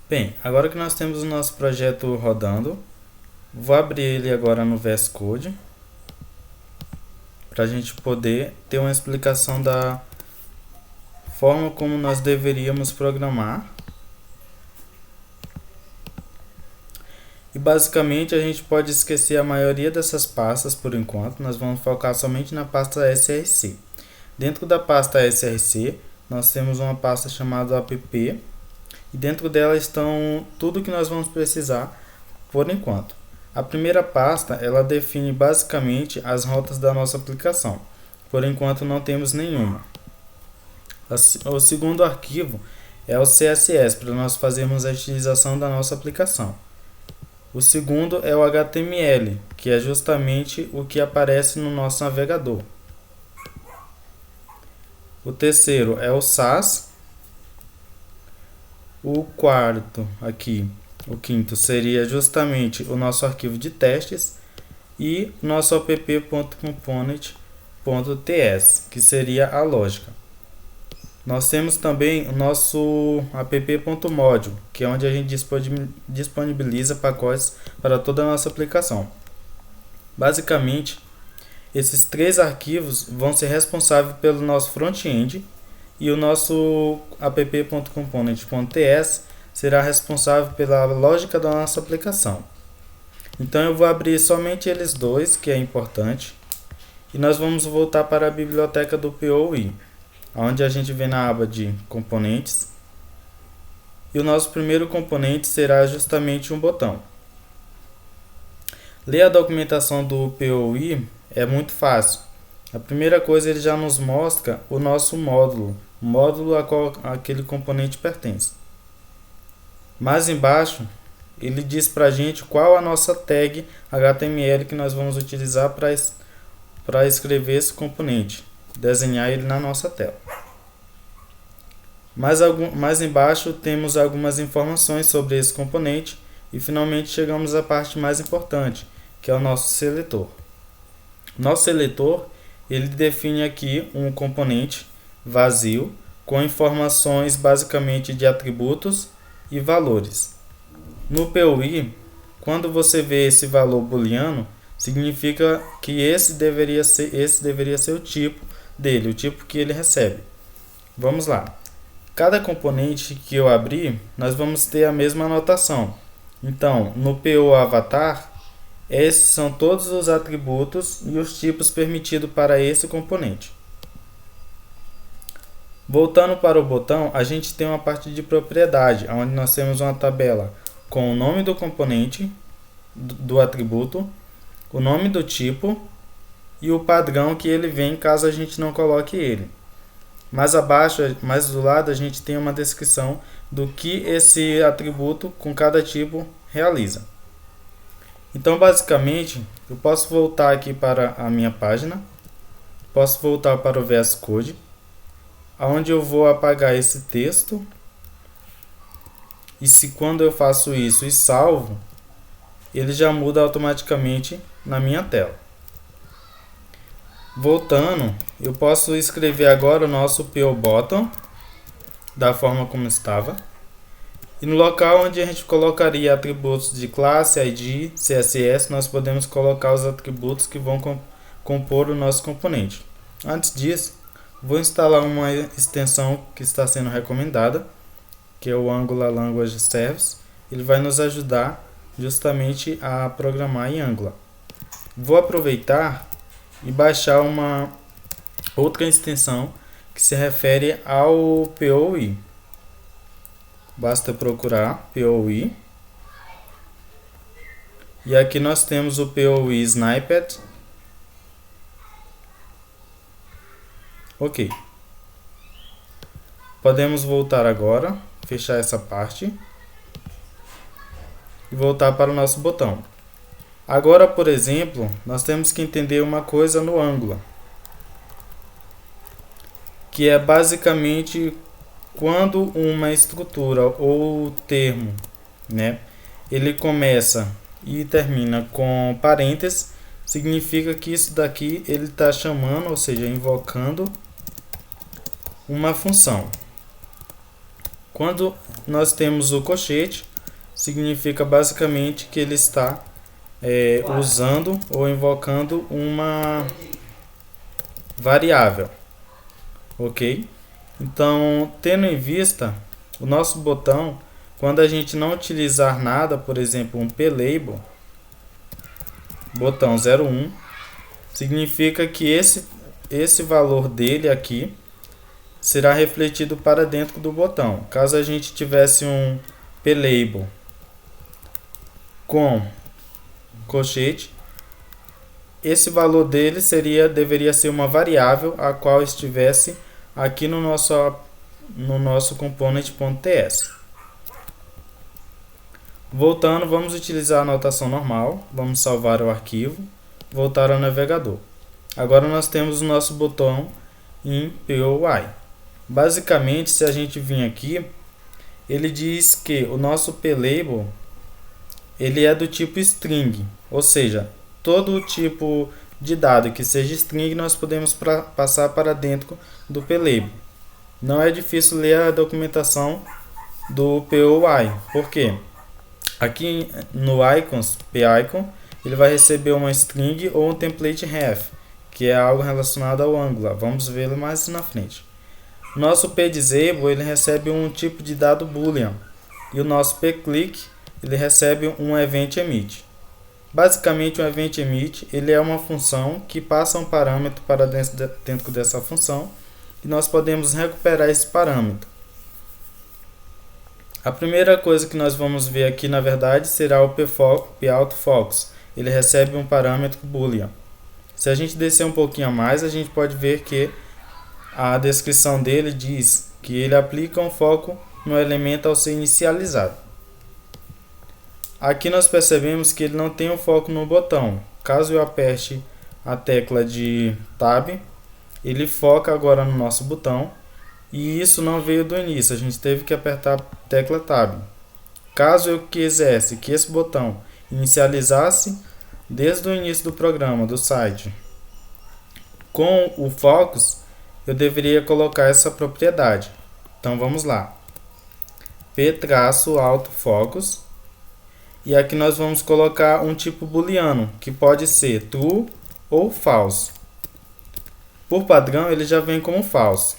Bem, agora que nós temos o nosso projeto rodando, vou abrir ele agora no VS Code para a gente poder ter uma explicação da forma como nós deveríamos programar. E basicamente a gente pode esquecer a maioria dessas pastas por enquanto, nós vamos focar somente na pasta src. Dentro da pasta src, nós temos uma pasta chamada app, e dentro dela estão tudo que nós vamos precisar por enquanto. A primeira pasta, ela define basicamente as rotas da nossa aplicação. Por enquanto não temos nenhuma. O segundo arquivo é o CSS, para nós fazermos a utilização da nossa aplicação. O segundo é o HTML, que é justamente o que aparece no nosso navegador. O terceiro é o SAS. O quarto aqui, o quinto, seria justamente o nosso arquivo de testes e nosso app.component.ts, que seria a lógica. Nós temos também o nosso app.module, que é onde a gente disponibiliza pacotes para toda a nossa aplicação. Basicamente, esses três arquivos vão ser responsáveis pelo nosso front-end, e o nosso app.component.ts será responsável pela lógica da nossa aplicação. Então eu vou abrir somente eles dois, que é importante, e nós vamos voltar para a biblioteca do POI, onde a gente vem na aba de componentes, e o nosso primeiro componente será justamente um botão. Ler a documentação do POI é muito fácil. A primeira coisa, ele já nos mostra o nosso módulo, o módulo a qual aquele componente pertence. Mais embaixo, ele diz para a gente qual a nossa tag HTML que nós vamos utilizar para escrever esse componente, desenhar ele na nossa tela. Mais embaixo temos algumas informações sobre esse componente e finalmente chegamos à parte mais importante, que é o nosso seletor. Nosso seletor, ele define aqui um componente vazio com informações basicamente de atributos e valores. No POI, quando você vê esse valor booleano, significa que esse deveria ser o tipo dele, o tipo que ele recebe. Vamos lá. Cada componente que eu abrir, nós vamos ter a mesma anotação. Então, no PO avatar, esses são todos os atributos e os tipos permitidos para esse componente. Voltando para o botão, a gente tem uma parte de propriedade, onde nós temos uma tabela com o nome do componente, do atributo, o nome do tipo e o padrão que ele vem caso a gente não coloque ele. Mais abaixo, mais do lado, a gente tem uma descrição do que esse atributo com cada tipo realiza. Então, basicamente, eu posso voltar aqui para a minha página, posso voltar para o VS Code, onde eu vou apagar esse texto, e se quando eu faço isso e salvo, ele já muda automaticamente na minha tela. Voltando, eu posso escrever agora o nosso PO Button, da forma como estava. E no local onde a gente colocaria atributos de classe, ID, CSS, nós podemos colocar os atributos que vão compor o nosso componente. Antes disso, vou instalar uma extensão que está sendo recomendada, que é o Angular Language Service. Ele vai nos ajudar justamente a programar em Angular. Vou aproveitar e baixar uma outra extensão que se refere ao POI. Basta procurar POI. E aqui nós temos o POI Snippet. Ok. Podemos voltar agora, fechar essa parte e voltar para o nosso botão. Agora, por exemplo, nós temos que entender uma coisa no Angular, que é basicamente quando uma estrutura ou termo, ele começa e termina com parênteses, significa que isso daqui ele está chamando, ou seja, invocando uma função. Quando nós temos o colchete, significa basicamente que ele está usando ou invocando uma variável, ok? Então, tendo em vista o nosso botão, quando a gente não utilizar nada, por exemplo, um plabel, botão 01, significa que esse valor dele aqui será refletido para dentro do botão. Caso a gente tivesse um plabel com colchete, esse valor dele deveria ser uma variável a qual estivesse aqui no nosso component.ts. Voltando, vamos utilizar a notação normal, vamos salvar o arquivo, voltar ao navegador. Agora nós temos o nosso botão em POI. Basicamente, se a gente vir aqui, ele diz que o nosso plabel ele é do tipo string, ou seja, todo tipo de dado que seja string nós podemos passar para dentro do plabel. Não é difícil ler a documentação do POI, por quê? Aqui no icons, picon, ele vai receber uma string ou um template ref, que é algo relacionado ao Angular. Vamos vê-lo mais na frente. Nosso pDisable ele recebe um tipo de dado boolean e o nosso pclick ele recebe um event emit. Basicamente, um event emit ele é uma função que passa um parâmetro para dentro dessa função e nós podemos recuperar esse parâmetro. A primeira coisa que nós vamos ver aqui, na verdade, será o poutFocus. Ele recebe um parâmetro boolean. Se a gente descer um pouquinho a mais, a gente pode ver que a descrição dele diz que ele aplica um foco no elemento ao ser inicializado. Aqui nós percebemos que ele não tem um foco no botão. Caso eu aperte a tecla de Tab, ele foca agora no nosso botão. E isso não veio do início, a gente teve que apertar a tecla Tab. Caso eu quisesse que esse botão inicializasse desde o início do programa, do site, com o Focus, eu deveria colocar essa propriedade. Então vamos lá. p-autofocus. E aqui nós vamos colocar um tipo booleano, que pode ser true ou false. Por padrão, ele já vem como false.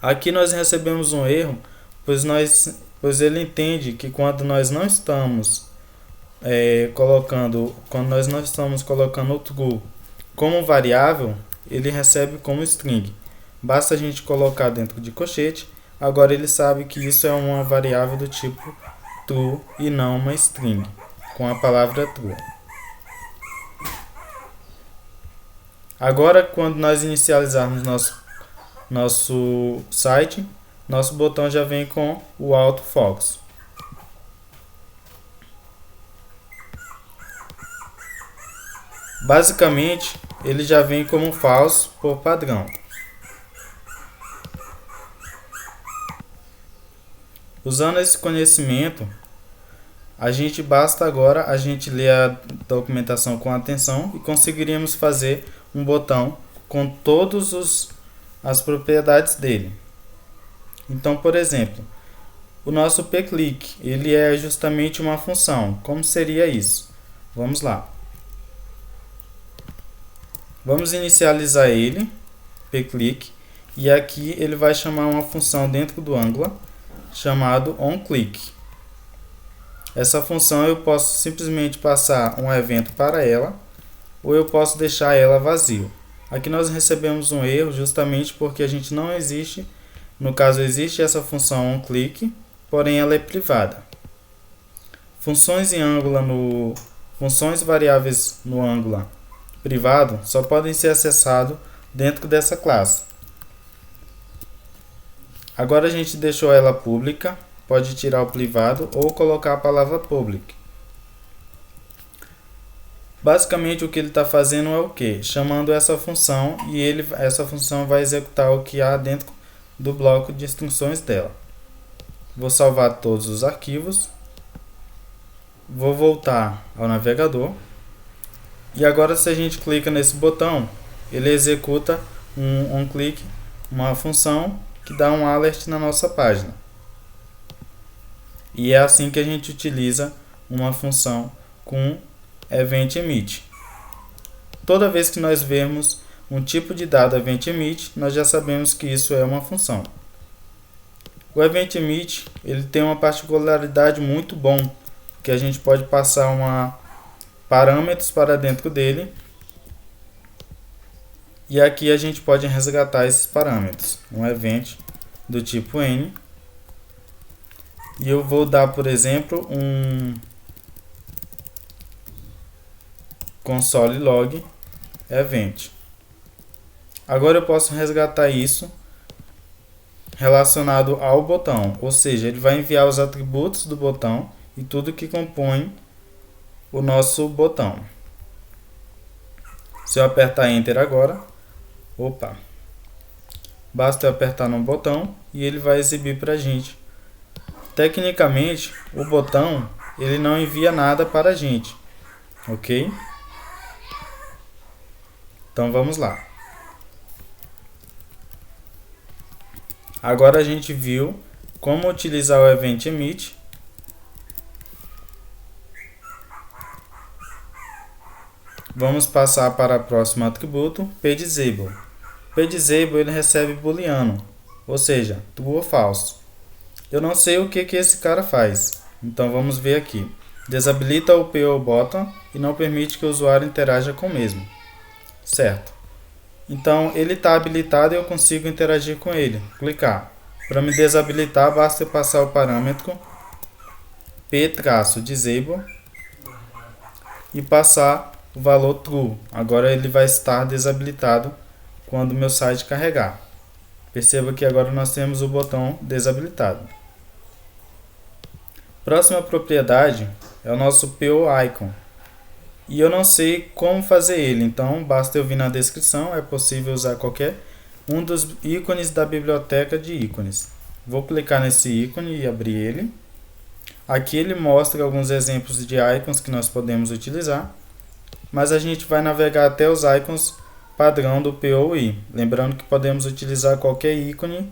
Aqui nós recebemos um erro, pois ele entende que quando nós não estamos colocando o true como variável, ele recebe como string. Basta a gente colocar dentro de colchete. Agora ele sabe que isso é uma variável do tipo true e não uma string, com a palavra true. Agora, quando nós inicializarmos nosso site, nosso botão já vem com o autofocus. Basicamente, ele já vem como false por padrão. Usando esse conhecimento, basta agora a gente ler a documentação com atenção e conseguiríamos fazer um botão com todas as propriedades dele. Então, por exemplo, o nosso pclick, ele é justamente uma função. Como seria isso? Vamos lá. Vamos inicializar ele, pclick, e aqui ele vai chamar uma função dentro do Angular chamado onClick. Essa função eu posso simplesmente passar um evento para ela, ou eu posso deixar ela vazio. Aqui nós recebemos um erro justamente porque a gente não existe, no caso existe essa função onClick, porém ela é privada. Funções variáveis no Angular privado só podem ser acessados dentro dessa classe. Agora a gente deixou ela pública, pode tirar o privado ou colocar a palavra public. Basicamente o que ele está fazendo é o que? Chamando essa função e essa função vai executar o que há dentro do bloco de instruções dela. Vou salvar todos os arquivos, vou voltar ao navegador e agora se a gente clica nesse botão, ele executa um onClick, uma função que dá um alert na nossa página. E é assim que a gente utiliza uma função com event emit. Toda vez que nós vermos um tipo de dado event emit, nós já sabemos que isso é uma função. O event emit, ele tem uma particularidade muito bom, que a gente pode passar parâmetros para dentro dele, e aqui a gente pode resgatar esses parâmetros. Um event do tipo N, e eu vou dar, por exemplo, um console log event. Agora eu posso resgatar isso relacionado ao botão, ou seja, ele vai enviar os atributos do botão e tudo que compõe o nosso botão. Se eu apertar Enter agora, basta eu apertar no botão e ele vai exibir para a gente. Tecnicamente, o botão ele não envia nada para a gente, ok? Então vamos lá. Agora a gente viu como utilizar o event emit. Vamos passar para o próximo atributo, pDisable. pDisable ele recebe booleano, ou seja, true ou false. Eu não sei o que esse cara faz, então vamos ver aqui. Desabilita o PO button e não permite que o usuário interaja com o mesmo. Certo. Então ele está habilitado e eu consigo interagir com ele. Clicar. Para me desabilitar, basta eu passar o parâmetro p-disable e passar o valor true. Agora ele vai estar desabilitado quando o meu site carregar. Perceba que agora nós temos o botão desabilitado. Próxima propriedade é o nosso PO icon. E eu não sei como fazer ele, então basta eu vir na descrição, é possível usar qualquer um dos ícones da biblioteca de ícones. Vou clicar nesse ícone e abrir ele. Aqui ele mostra alguns exemplos de icons que nós podemos utilizar, mas a gente vai navegar até os icons padrão do POI. Lembrando que podemos utilizar qualquer ícone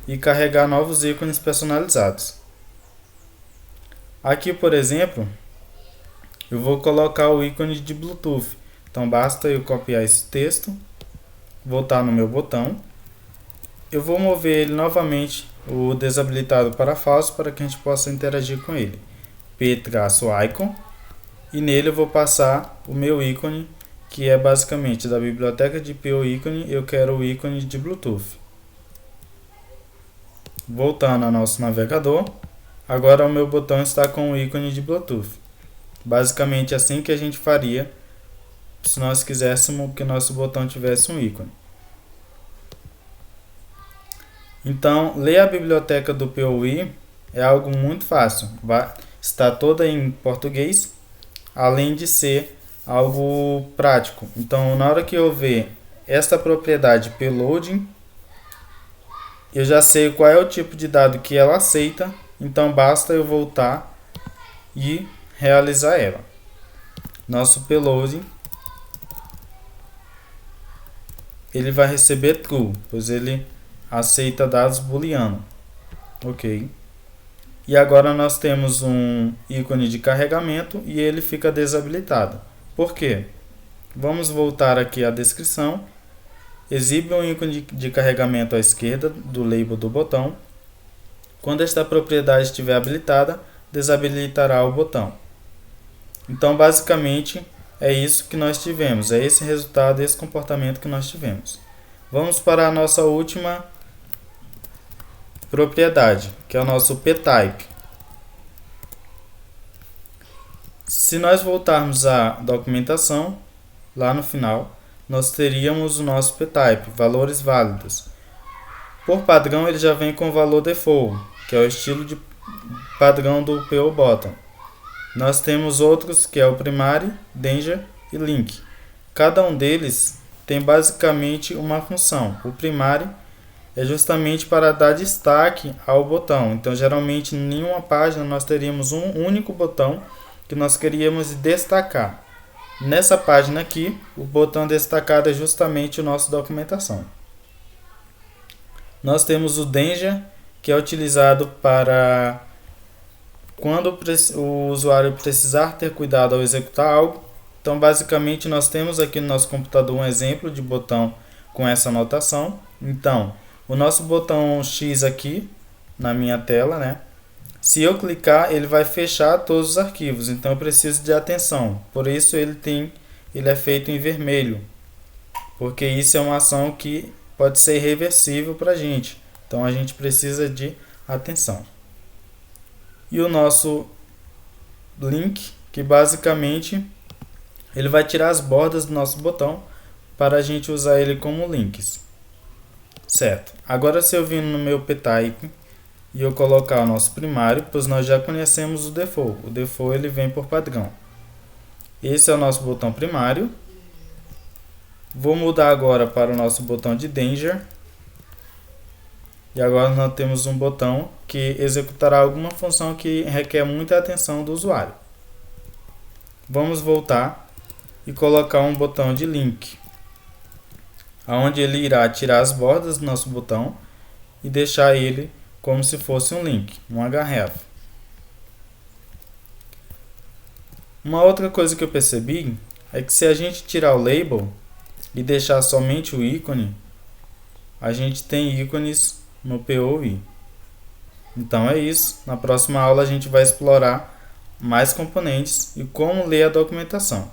e carregar novos ícones personalizados. Aqui, por exemplo, eu vou colocar o ícone de Bluetooth. Então basta eu copiar esse texto, voltar no meu botão. Eu vou mover ele novamente, o desabilitado para falso, para que a gente possa interagir com ele. P-icon. E nele eu vou passar o meu ícone, que é basicamente da biblioteca de PO ícone, eu quero o ícone de Bluetooth. Voltando ao nosso navegador, agora o meu botão está com o ícone de Bluetooth. Basicamente assim que a gente faria se nós quiséssemos que nosso botão tivesse um ícone. Então, ler a biblioteca do POI é algo muito fácil. Está toda em português, além de ser algo prático. Então, na hora que eu ver esta propriedade payloading, eu já sei qual é o tipo de dado que ela aceita. Então, basta eu voltar e realizar ela. Nosso payload ele vai receber true, pois ele aceita dados booleano. Ok. E agora nós temos um ícone de carregamento e ele fica desabilitado. Por quê? Vamos voltar aqui à descrição. Exibe um ícone de carregamento à esquerda do label do botão. Quando esta propriedade estiver habilitada, desabilitará o botão. Então, basicamente, é isso que nós tivemos. É esse resultado, esse comportamento que nós tivemos. Vamos para a nossa última propriedade, que é o nosso ptype. Se nós voltarmos à documentação, lá no final, nós teríamos o nosso ptype, valores válidos. Por padrão, ele já vem com o valor default, que é o estilo de padrão do PO Button. Nós temos outros, que é o primary, danger e link. Cada um deles tem basicamente uma função. O primary é justamente para dar destaque ao botão. Então, geralmente, em nenhuma página nós teríamos um único botão que nós queríamos destacar. Nessa página aqui, o botão destacado é justamente a nossa documentação. Nós temos o danger, que é utilizado para quando o usuário precisar ter cuidado ao executar algo. Então, basicamente, nós temos aqui no nosso computador um exemplo de botão com essa anotação. Então, o nosso botão X aqui na minha tela, né? Se eu clicar, ele vai fechar todos os arquivos. Então, eu preciso de atenção. Por isso, ele é feito em vermelho, porque isso é uma ação que pode ser irreversível para a gente. Então, a gente precisa de atenção. E o nosso link, que basicamente ele vai tirar as bordas do nosso botão para a gente usar ele como links. Certo. Agora, se eu vir no meu ptype e eu colocar o nosso primário, pois nós já conhecemos o default. O default ele vem por padrão. Esse é o nosso botão primário. Vou mudar agora para o nosso botão de danger. E agora nós temos um botão que executará alguma função que requer muita atenção do usuário. Vamos voltar e colocar um botão de link, onde ele irá tirar as bordas do nosso botão e deixar ele como se fosse um link, um href. Uma outra coisa que eu percebi é que se a gente tirar o label e deixar somente o ícone, a gente tem ícones no POI. Então é isso. Na próxima aula a gente vai explorar mais componentes e como ler a documentação.